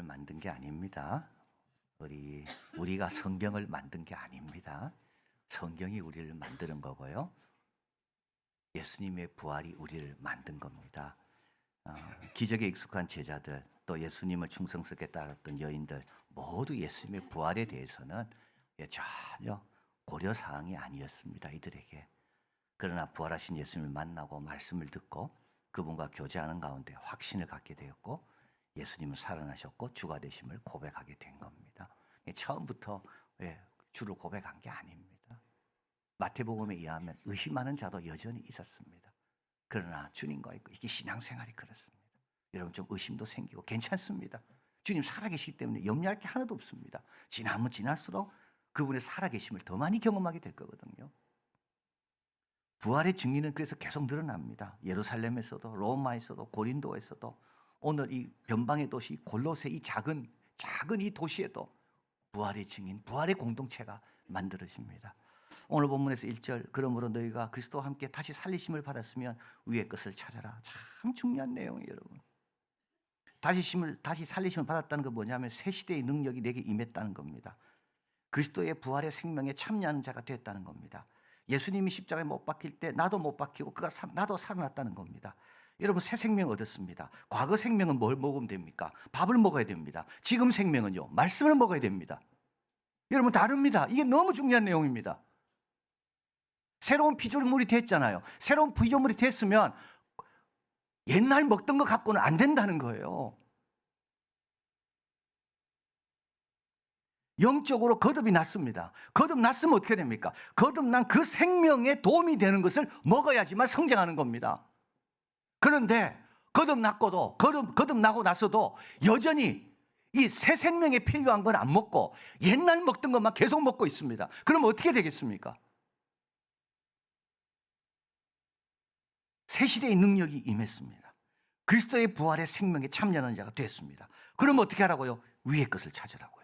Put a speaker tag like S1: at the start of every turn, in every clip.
S1: 우리를 만든 게 아닙니다. 우리가 성경을 만든 게 아닙니다. 성경이 우리를 만드는 거고요. 예수님의 부활이 우리를 만든 겁니다. 기적에 익숙한 제자들, 또 예수님을 충성스럽게 따랐던 여인들 모두 예수님의 부활에 대해서는 전혀 고려사항이 아니었습니다. 이들에게. 그러나 부활하신 예수님을 만나고 말씀을 듣고 그분과 교제하는 가운데 확신을 갖게 되었고 예수님은 살아나셨고 주가 되심을 고백하게 된 겁니다. 처음부터 주를 고백한 게 아닙니다. 마태복음에 의하면 의심하는 자도 여전히 있었습니다. 그러나 주님과 있고 이게 신앙생활이 그렇습니다. 여러분 좀 의심도 생기고 괜찮습니다. 주님 살아계시기 때문에 염려할 게 하나도 없습니다. 지나면 지날수록 그분의 살아계심을 더 많이 경험하게 될 거거든요. 부활의 증인은 그래서 계속 늘어납니다. 예루살렘에서도 로마에서도 고린도에서도 오늘 이 변방의 도시 골로새 이 작은 이 도시에도 부활의 증인, 부활의 공동체가 만들어집니다. 오늘 본문에서 1절 그러므로 너희가 그리스도와 함께 다시 살리심을 받았으면 위의 것을 찾아라. 참 중요한 내용이에요, 여러분. 다시 살리심을 받았다는 건 뭐냐면 새 시대의 능력이 내게 임했다는 겁니다. 그리스도의 부활의 생명에 참여하는 자가 됐다는 겁니다. 예수님이 십자가에 못 박힐 때 나도 못 박히고 나도 살아났다는 겁니다. 여러분 새 생명 얻었습니다. 과거 생명은 뭘 먹으면 됩니까? 밥을 먹어야 됩니다. 지금 생명은요, 말씀을 먹어야 됩니다. 여러분 다릅니다. 이게 너무 중요한 내용입니다. 새로운 피조물이 됐잖아요. 새로운 피조물이 됐으면 옛날 먹던 것 갖고는 안 된다는 거예요. 영적으로 거듭이 났습니다. 거듭났으면 어떻게 됩니까? 거듭난 그 생명에 도움이 되는 것을 먹어야지만 성장하는 겁니다. 그런데 거듭나고 나서도 여전히 이 새 생명에 필요한 건 안 먹고 옛날 먹던 것만 계속 먹고 있습니다. 그럼 어떻게 되겠습니까? 새 시대의 능력이 임했습니다. 그리스도의 부활의 생명에 참여하는 자가 됐습니다. 그럼 어떻게 하라고요? 위의 것을 찾으라고요.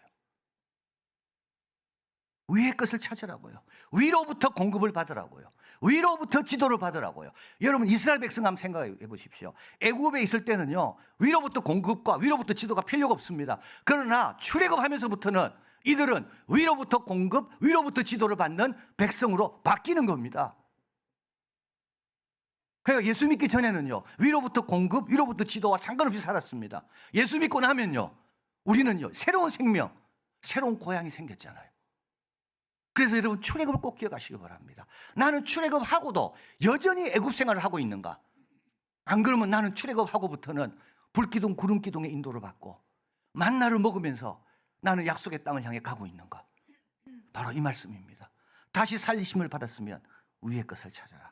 S1: 위의 것을 찾으라고요. 위로부터 공급을 받으라고요. 위로부터 지도를 받으라고요. 여러분 이스라엘 백성 한번 생각해 보십시오. 애굽에 있을 때는요, 위로부터 공급과 위로부터 지도가 필요가 없습니다. 그러나 출애굽하면서부터는 이들은 위로부터 공급, 위로부터 지도를 받는 백성으로 바뀌는 겁니다. 그러니까 예수 믿기 전에는요, 위로부터 공급, 위로부터 지도와 상관없이 살았습니다. 예수 믿고 나면요, 우리는요, 새로운 생명, 새로운 고향이 생겼잖아요. 그래서 여러분 출애굽을 꼭 기억하시기 바랍니다. 나는 출애굽하고도 여전히 애굽 생활을 하고 있는가? 안 그러면 나는 출애굽하고부터는 불기둥, 구름기둥의 인도를 받고 만나를 먹으면서 나는 약속의 땅을 향해 가고 있는가? 바로 이 말씀입니다. 다시 살리심을 받았으면 위의 것을 찾아라.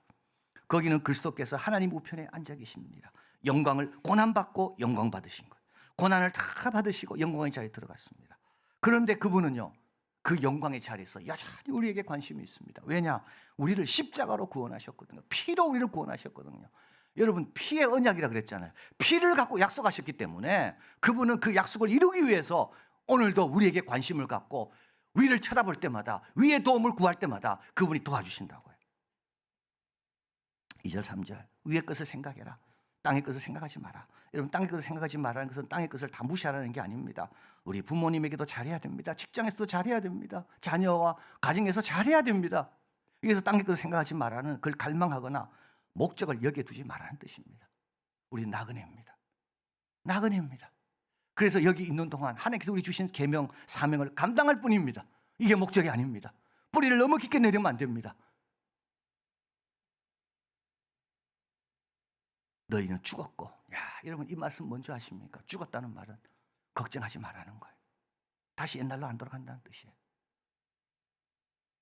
S1: 거기는 그리스도께서 하나님 우편에 앉아 계십니다. 영광을 고난받고 영광 받으신 거예요. 고난을 다 받으시고 영광의 자리에 들어갔습니다. 그런데 그분은요, 그 영광의 자리에서 여전히 우리에게 관심이 있습니다. 왜냐? 우리를 십자가로 구원하셨거든요. 피로 우리를 구원하셨거든요. 여러분 피의 언약이라 그랬잖아요. 피를 갖고 약속하셨기 때문에 그분은 그 약속을 이루기 위해서 오늘도 우리에게 관심을 갖고 위를 쳐다볼 때마다, 위의 도움을 구할 때마다 그분이 도와주신다고요. 2절 3절 위의 것을 생각해라. 땅의 것을 생각하지 마라. 여러분 땅의 것을 생각하지 말라는 것은 땅의 것을 다 무시하라는 게 아닙니다. 우리 부모님에게도 잘해야 됩니다. 직장에서도 잘해야 됩니다. 자녀와 가정에서 잘해야 됩니다. 그래서 땅의 것을 생각하지 말라는 그걸 갈망하거나 목적을 여기에 두지 말라는 뜻입니다. 우리 나그네입니다. 나그네입니다. 그래서 여기 있는 동안 하나님께서 우리 주신 계명, 사명을 감당할 뿐입니다. 이게 목적이 아닙니다. 뿌리를 너무 깊게 내리면 안 됩니다. 너희는 죽었고, 여러분 이 말씀 뭔지 아십니까? 죽었다는 말은 걱정하지 말라는 거예요. 다시 옛날로 안 돌아간다는 뜻이에요.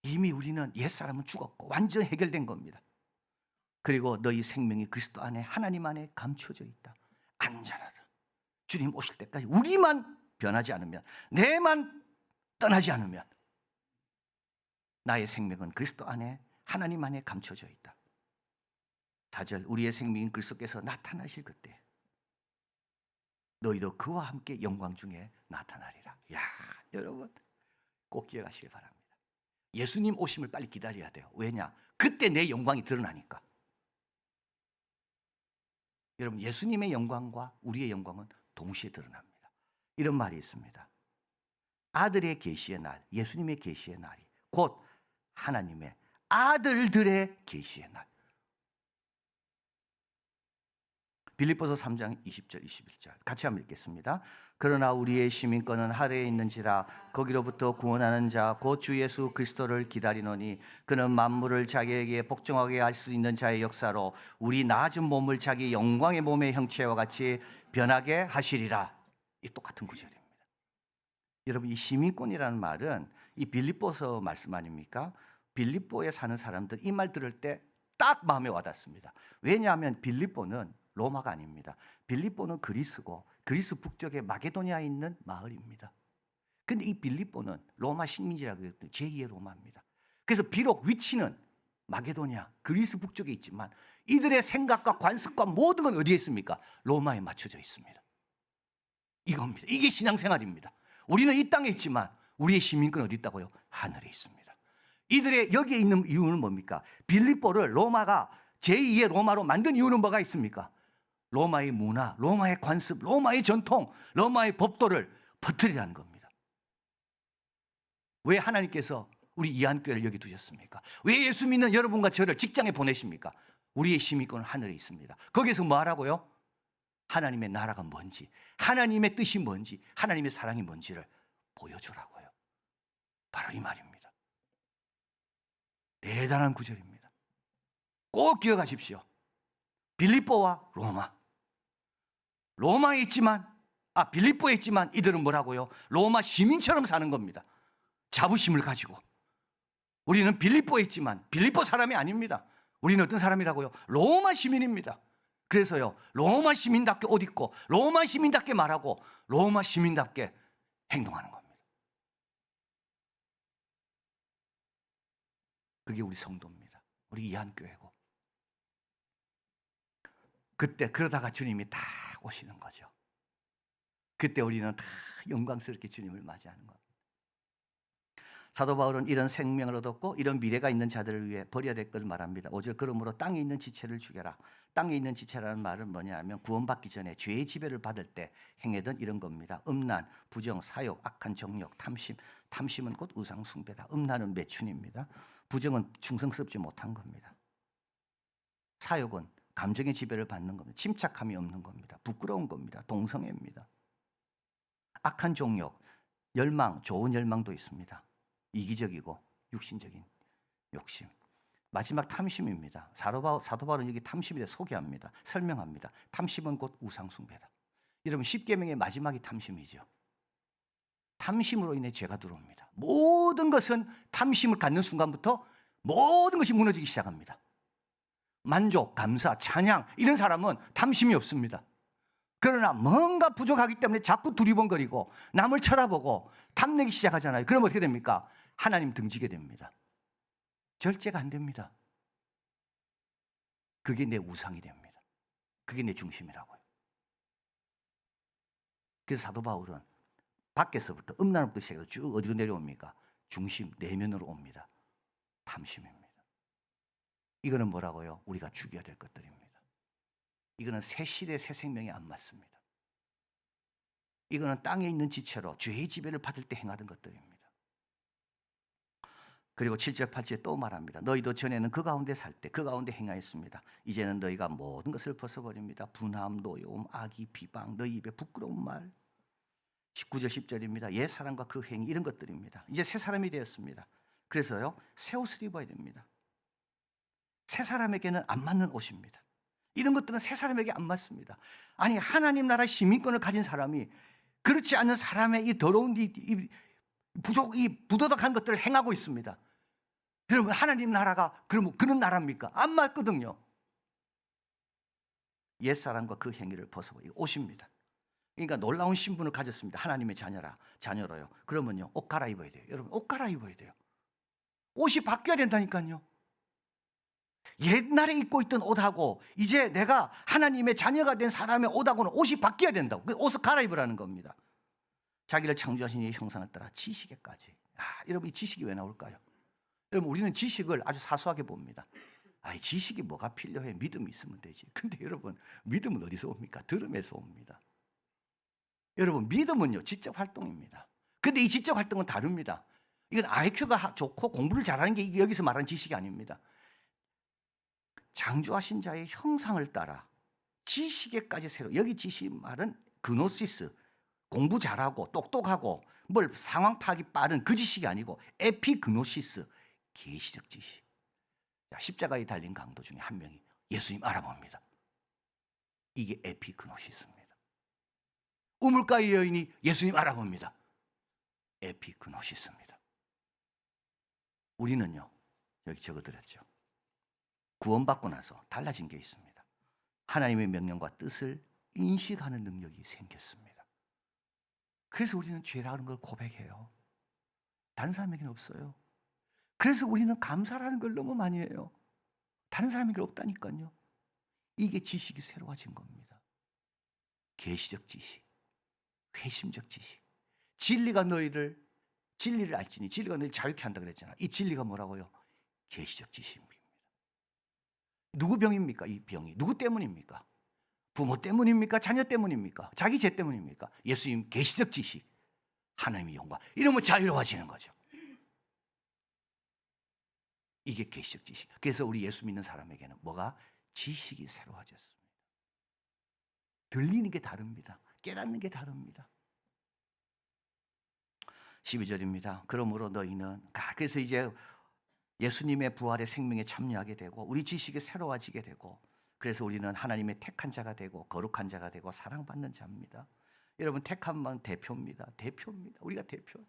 S1: 이미 우리는 옛사람은 죽었고 완전히 해결된 겁니다. 그리고 너희 생명이 그리스도 안에 하나님 안에 감춰져 있다. 안전하다. 주님 오실 때까지 우리만 변하지 않으면, 내만 떠나지 않으면 나의 생명은 그리스도 안에 하나님 안에 감춰져 있다. 4절 우리의 생명인 그리스도께서 나타나실 그때 너희도 그와 함께 영광 중에 나타나리라. 여러분 꼭 기억하시기 바랍니다. 예수님 오심을 빨리 기다려야 돼요. 왜냐? 그때 내 영광이 드러나니까. 여러분 예수님의 영광과 우리의 영광은 동시에 드러납니다. 이런 말이 있습니다. 아들의 계시의 날, 예수님의 계시의 날이 곧 하나님의 아들들의 계시의 날. 빌립보서 3장 20절 21절 같이 한번 읽겠습니다. 그러나 우리의 시민권은 하늘에 있는지라 거기로부터 구원하는 자 곧 주 예수 그리스도를 기다리노니 그는 만물을 자기에게 복종하게 할 수 있는 자의 역사로 우리 낮은 몸을 자기 영광의 몸의 형체와 같이 변하게 하시리라. 이 똑같은 구절입니다. 여러분, 이 시민권이라는 말은 이 빌립보서 말씀 아닙니까? 빌립보에 사는 사람들 이 말 들을 때 딱 마음에 와닿습니다. 왜냐하면 빌립보는 로마가 아닙니다. 빌립보는 그리스고 그리스 북쪽에 마게도니아에 있는 마을입니다. 근데 이 빌립보는 로마 식민지라고 했던 제2의 로마입니다. 그래서 비록 위치는 마게도니아, 그리스 북쪽에 있지만 이들의 생각과 관습과 모든 건 어디에 있습니까? 로마에 맞춰져 있습니다. 이겁니다. 이게 신앙생활입니다. 우리는 이 땅에 있지만 우리의 시민권 어디 있다고요? 하늘에 있습니다. 이들의 여기에 있는 이유는 뭡니까? 빌립보를 로마가 제2의 로마로 만든 이유는 뭐가 있습니까? 로마의 문화, 로마의 관습, 로마의 전통, 로마의 법도를 퍼뜨리라는 겁니다. 왜 하나님께서 우리 이한교회를 여기 두셨습니까? 왜 예수 믿는 여러분과 저를 직장에 보내십니까? 우리의 시민권은 하늘에 있습니다. 거기서 뭐 하라고요? 하나님의 나라가 뭔지, 하나님의 뜻이 뭔지, 하나님의 사랑이 뭔지를 보여주라고요. 바로 이 말입니다. 대단한 구절입니다. 꼭 기억하십시오. 빌립보와 로마. 로마에 있지만, 빌립보에 있지만 이들은 뭐라고요? 로마 시민처럼 사는 겁니다. 자부심을 가지고. 우리는 빌립보에 있지만 빌립보 사람이 아닙니다. 우리는 어떤 사람이라고요? 로마 시민입니다. 그래서요, 로마 시민답게 옷 입고 로마 시민답게 말하고 로마 시민답게 행동하는 겁니다. 그게 우리 성도입니다. 우리 이한교회고. 그때 그러다가 주님이 다 오시는 거죠. 그때 우리는 다 영광스럽게 주님을 맞이하는 겁니다. 사도 바울은 이런 생명을 얻었고 이런 미래가 있는 자들을 위해 버려야 될 것을 말합니다. 5절 그러므로 땅에 있는 지체를 죽여라. 땅에 있는 지체라는 말은 뭐냐면 구원받기 전에 죄의 지배를 받을 때 행하던 이런 겁니다. 음란, 부정, 사욕, 악한 정욕, 탐심. 탐심은 곧 우상숭배다. 음란은 매춘입니다. 부정은 충성스럽지 못한 겁니다. 사욕은 감정의 지배를 받는 겁니다. 침착함이 없는 겁니다. 부끄러운 겁니다. 동성애입니다. 악한 종욕, 열망, 좋은 열망도 있습니다. 이기적이고 육신적인 욕심. 마지막 탐심입니다. 사도 바울은 여기 탐심에 대해 소개합니다. 설명합니다. 탐심은 곧 우상숭배다. 여러분, 십계명의 마지막이 탐심이죠. 탐심으로 인해 죄가 들어옵니다. 모든 것은 탐심을 갖는 순간부터 모든 것이 무너지기 시작합니다. 만족, 감사, 찬양 이런 사람은 탐심이 없습니다. 그러나 뭔가 부족하기 때문에 자꾸 두리번거리고 남을 쳐다보고 탐내기 시작하잖아요. 그럼 어떻게 됩니까? 하나님 등지게 됩니다. 절제가 안 됩니다. 그게 내 우상이 됩니다. 그게 내 중심이라고요. 그래서 사도 바울은 밖에서부터 음란부터 시작해서 쭉 어디로 내려옵니까? 중심, 내면으로 옵니다. 탐심입니다. 이거는 뭐라고요? 우리가 죽여야 될 것들입니다. 이거는 새 시대 새 생명에 안 맞습니다. 이거는 땅에 있는 지체로 죄의 지배를 받을 때 행하던 것들입니다. 그리고 7절 8절에 또 말합니다. 너희도 전에는 그 가운데 살 때 그 가운데 행하였습니다. 이제는 너희가 모든 것을 벗어버립니다. 분함, 노여움, 악의, 비방, 너희 입에 부끄러운 말. 19절 10절입니다. 옛사람과 그 행위 이런 것들입니다. 이제 새 사람이 되었습니다. 그래서요, 새 옷을 입어야 됩니다. 새 사람에게는 안 맞는 옷입니다. 이런 것들은 새 사람에게 안 맞습니다. 아니, 하나님 나라 시민권을 가진 사람이 그렇지 않은 사람의 이 더러운 이 부도덕한 것들을 행하고 있습니다. 여러분, 하나님 나라가 그런 나라입니까? 안 맞거든요. 옛사람과 그 행위를 벗어버리고 옷입니다. 그러니까 놀라운 신분을 가졌습니다. 하나님의 자녀로요. 그러면요, 옷 갈아입어야 돼요. 여러분, 옷 갈아입어야 돼요. 옷이 바뀌어야 된다니까요. 옛날에 입고 있던 옷하고 이제 내가 하나님의 자녀가 된 사람의 옷하고는 옷이 바뀌어야 된다고. 그 옷을 갈아입으라는 겁니다. 자기를 창조하신 이의 형상을 따라 지식에까지. 여러분, 이 지식이 왜 나올까요? 여러분, 우리는 지식을 아주 사소하게 봅니다. 지식이 뭐가 필요해? 믿음이 있으면 되지. 근데 여러분, 믿음은 어디서 옵니까? 들음에서 옵니다. 여러분, 믿음은요, 지적 활동입니다. 근데 이 지적 활동은 다릅니다. 이건 IQ가 좋고 공부를 잘하는 게 여기서 말하는 지식이 아닙니다. 창조하신 자의 형상을 따라 지식에까지 새로, 여기 지식 말은 그노시스, 공부 잘하고 똑똑하고 뭘 상황 파악이 빠른 그 지식이 아니고 에피그노시스, 계시적 지식. 자, 십자가에 달린 강도 중에 한 명이 예수님 알아봅니다. 이게 에피그노시스입니다. 우물가의 여인이 예수님 알아봅니다. 에피그노시스입니다. 우리는요, 여기 적어드렸죠. 구원받고 나서 달라진 게 있습니다. 하나님의 명령과 뜻을 인식하는 능력이 생겼습니다. 그래서 우리는 죄라는 걸 고백해요. 다른 사람에게는 없어요. 그래서 우리는 감사라는 걸 너무 많이 해요. 다른 사람에게 없다니까요. 이게 지식이 새로워진 겁니다. 계시적 지식, 회심적 지식. 진리를 알지니 진리가 너희를 자유케 한다 그랬잖아. 이 진리가 뭐라고요? 계시적 지식입니다. 누구 병입니까? 이 병이 누구 때문입니까? 부모 때문입니까? 자녀 때문입니까? 자기 죄 때문입니까? 예수님 계시적 지식, 하나님의 영광, 이러면 자유로워지는 거죠. 이게 계시적 지식. 그래서 우리 예수 믿는 사람에게는 뭐가? 지식이 새로워졌습니다. 들리는 게 다릅니다. 깨닫는 게 다릅니다. 12절입니다. 그러므로 너희는, 그래서 이제 예수님의 부활의 생명에 참여하게 되고 우리 지식이 새로워지게 되고, 그래서 우리는 하나님의 택한 자가 되고 거룩한 자가 되고 사랑받는 자입니다. 여러분, 택함은 대표입니다. 대표입니다. 우리가 대표예요.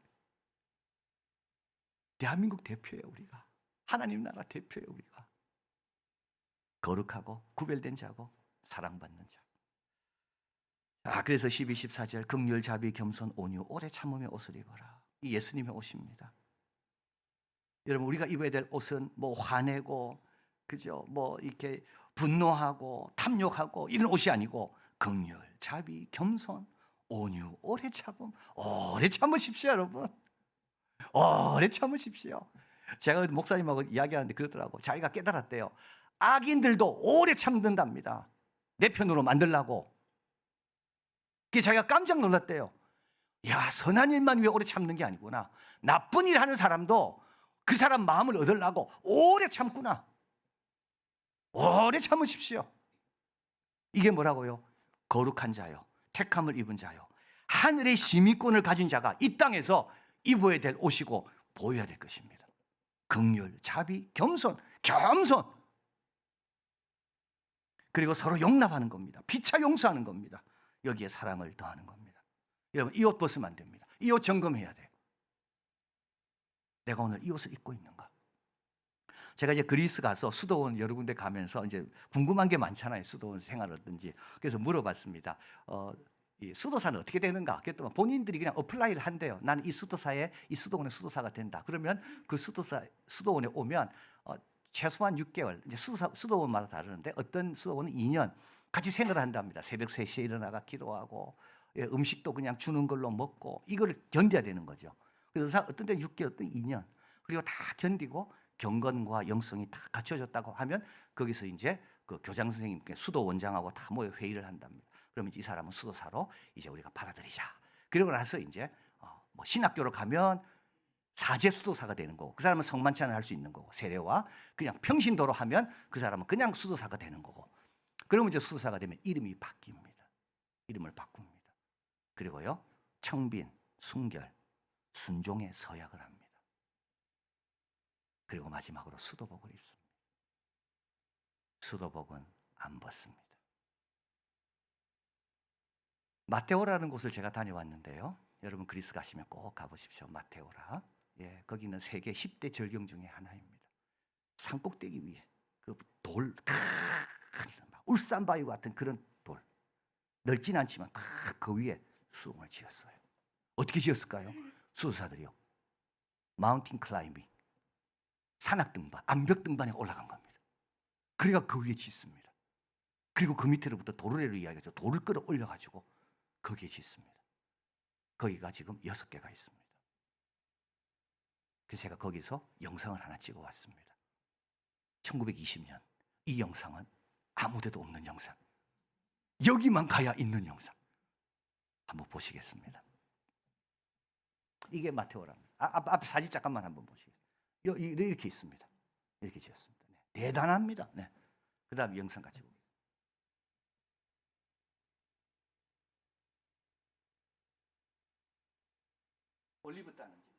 S1: 대한민국 대표예요. 우리가 하나님 나라 대표예요. 우리가 거룩하고 구별된 자고 사랑받는 자. 그래서 12, 14절 긍휼, 자비, 겸손, 온유, 오래 참음의 옷을 입어라. 이 예수님의 옷입니다. 여러분, 우리가 입어야 될 옷은 뭐 화내고, 그죠? 뭐 이렇게 분노하고 탐욕하고 이런 옷이 아니고 긍휼, 자비, 겸손, 온유, 오래 참음. 오래 참으십시오, 여러분. 오래 참으십시오. 제가 목사님하고 이야기하는데 그러더라고. 자기가 깨달았대요. 악인들도 오래 참는답니다. 내 편으로 만들라고. 그게 자기가 깜짝 놀랐대요. 야, 선한 일만 위해 오래 참는 게 아니구나. 나쁜 일 하는 사람도 그 사람 마음을 얻으려고 오래 참구나. 오래 참으십시오. 이게 뭐라고요? 거룩한 자요, 택함을 입은 자요, 하늘의 시민권을 가진 자가 이 땅에서 입어야 될 옷이고 보여야 될 것입니다. 긍휼, 자비, 겸손. 그리고 서로 용납하는 겁니다. 피차 용서하는 겁니다. 여기에 사랑을 더하는 겁니다. 여러분, 이 옷 벗으면 안 됩니다. 이 옷 점검해야 돼요. 내가 오늘 이 옷을 입고 있는가? 제가 이제 그리스 가서 수도원 여러 군데 가면서 이제 궁금한 게 많잖아요. 수도원 생활 어떤지. 그래서 물어봤습니다. 이 수도사는 어떻게 되는가? 그랬더니 본인들이 그냥 어플라이를 한대요. 나는 이 수도사에, 이 수도원의 수도사가 된다. 그러면 그 수도원에 오면 최소한 6개월, 이제 수도원마다 다르는데 어떤 수도원은 2년 같이 생활을 한답니다. 새벽 3시에 일어나가 기도하고, 음식도 그냥 주는 걸로 먹고, 이걸 견뎌야 되는 거죠. 그래서 어떤 때 6개월, 어떤 2년. 그리고 다 견디고 경건과 영성이 다 갖춰졌다고 하면 거기서 이제 그 교장 선생님께 수도 원장하고 다 모여 회의를 한답니다. 그러면 이 사람은 수도사로 이제 우리가 받아들이자. 그러고 나서 이제 뭐 신학교로 가면 사제 수도사가 되는 거고, 그 사람은 성만찬을 할 수 있는 거고, 세례와 그냥 평신도로 하면 그 사람은 그냥 수도사가 되는 거고. 그러면 이제 수도사가 되면 이름이 바뀝니다. 이름을 바꿉니다. 그리고요, 청빈, 순결, 순종의 서약을 합니다. 그리고 마지막으로 수도복을 입습니다. 수도복은 안 벗습니다. 마테오라는 곳을 제가 다녀왔는데요. 여러분 그리스 가시면 꼭 가보십시오. 마테오라. 예, 거기는 세계 10대 절경 중에 하나입니다. 산꼭대기 위에 그 돌, 울산바위 같은 그런 돌, 넓진 않지만 그 위에 수동을 지었어요. 어떻게 지었을까요? 수도사들이요. 마운틴 클라이밍, 산악 등반, 암벽 등반에 올라간 겁니다. 그러니까 그 위에 짓습니다. 그리고 그 밑으로부터 도르래로 이야기해서 돌을 끌어올려가지고 거기에 짓습니다. 거기가 지금 6개가 있습니다. 그래서 제가 거기서 영상을 하나 찍어 왔습니다. 1920년. 이 영상은 아무데도 없는 영상. 여기만 가야 있는 영상. 한번 보시겠습니다. 이게 마테오랍니다. 앞에 사진 잠깐만 한번 보시겠습니다. 이렇게 있습니다. 이렇게 지었습니다. 네. 대단합니다. 네. 그 다음 영상 같이 보겠습니다. 올리브 따는 집.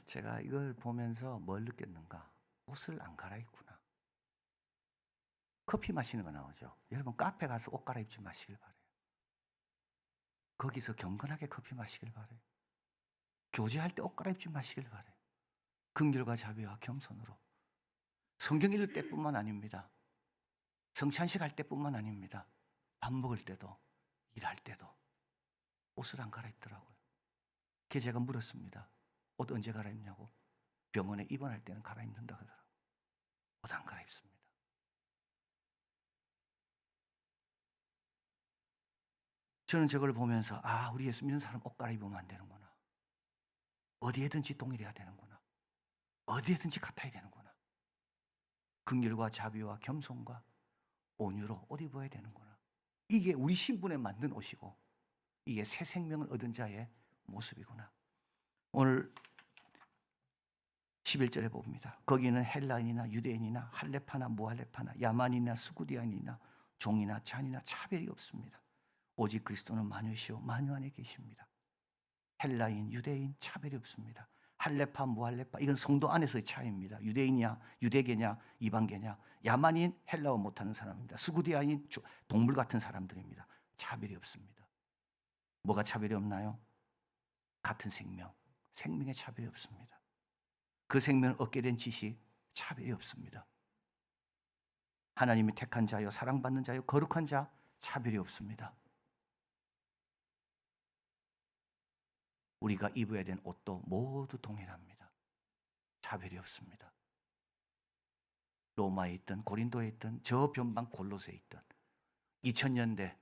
S1: 제가 이걸 보면서 뭘 느꼈는가? 옷을 안 갈아입구나. 커피 마시는 거 나오죠. 여러분 카페 가서 옷 갈아입지 마시길 바래요. 거기서 경건하게 커피 마시길 바래요. 교제할 때 옷 갈아입지 마시길 바래요. 긍휼과 자비와 겸손으로. 성경 읽을 때뿐만 아닙니다. 성찬식 할 때뿐만 아닙니다. 밥 먹을 때도, 일할 때도 옷을 안 갈아입더라고요. 그래서 제가 물었습니다. 옷 언제 갈아입냐고. 병원에 입원할 때는 갈아입는다 그러더라고요. 옷 안 갈아입습니다. 저는 저걸 보면서 우리 예수 믿는 사람 옷 갈아입으면 안 되는구나. 어디에든지 동일해야 되는구나. 어디에든지 같아야 되는구나. 긍휼과 자비와 겸손과 온유로 옷 입어야 되는구나. 이게 우리 신분에 맞는 옷이고 이게 새 생명을 얻은 자의 모습이구나. 오늘 11절에 봅니다. 거기는 헬라인이나 유대인이나 할레파나 무할레파나 야만이나 스구디안이나 종이나 잔이나 차별이 없습니다. 오직 그리스도는 만유시요 만유 안에 계십니다. 헬라인, 유대인 차별이 없습니다. 할레파, 무할레파 이건 성도 안에서의 차이입니다. 유대인이냐, 유대계냐, 이방계냐, 야만인, 헬라어 못하는 사람입니다. 스구디아인, 동물 같은 사람들입니다. 차별이 없습니다. 뭐가 차별이 없나요? 같은 생명, 생명의 차별이 없습니다. 그 생명을 얻게 된 지식, 차별이 없습니다. 하나님이 택한 자요, 사랑받는 자요, 거룩한 자, 차별이 없습니다. 우리가 입어야 된 옷도 모두 동일합니다. 차별이 없습니다. 로마에 있든 고린도에 있든 저 변방 골로새에 있든 2000년대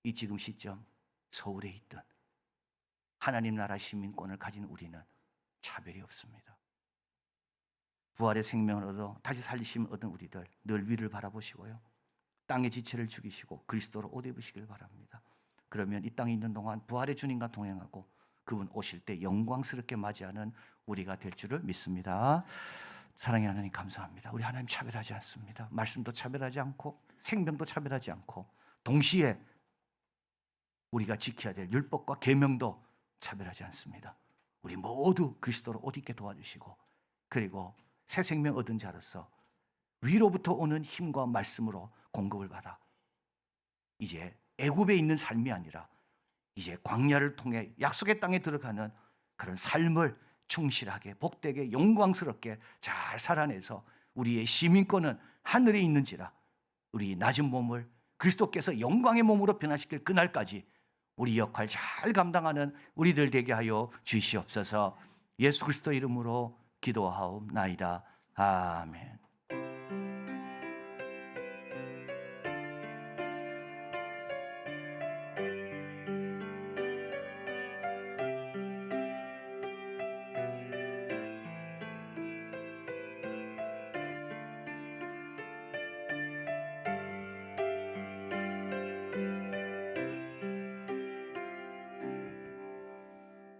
S1: 이 지금 시점 서울에 있든 하나님 나라 시민권을 가진 우리는 차별이 없습니다. 부활의 생명을 얻어 다시 살리심을 얻은 우리들 늘 위를 바라보시고요. 땅의 지체를 죽이시고 그리스도로 옷 입으시길 바랍니다. 그러면 이 땅에 있는 동안 부활의 주님과 동행하고 그분 오실 때 영광스럽게 맞이하는 우리가 될 줄을 믿습니다. 사랑의 하나님 감사합니다. 우리 하나님 차별하지 않습니다. 말씀도 차별하지 않고 생명도 차별하지 않고 동시에 우리가 지켜야 될 율법과 계명도 차별하지 않습니다. 우리 모두 그리스도로 옷 입게 도와주시고 그리고 새 생명 얻은 자로서 위로부터 오는 힘과 말씀으로 공급을 받아 이제 애굽에 있는 삶이 아니라 이제 광야를 통해 약속의 땅에 들어가는 그런 삶을 충실하게 복되게 영광스럽게 잘 살아내서 우리의 시민권은 하늘에 있는지라 우리 낮은 몸을 그리스도께서 영광의 몸으로 변화시킬 그날까지 우리 역할 잘 감당하는 우리들 되게 하여 주시옵소서. 예수 그리스도 이름으로 기도하옵나이다. 아멘.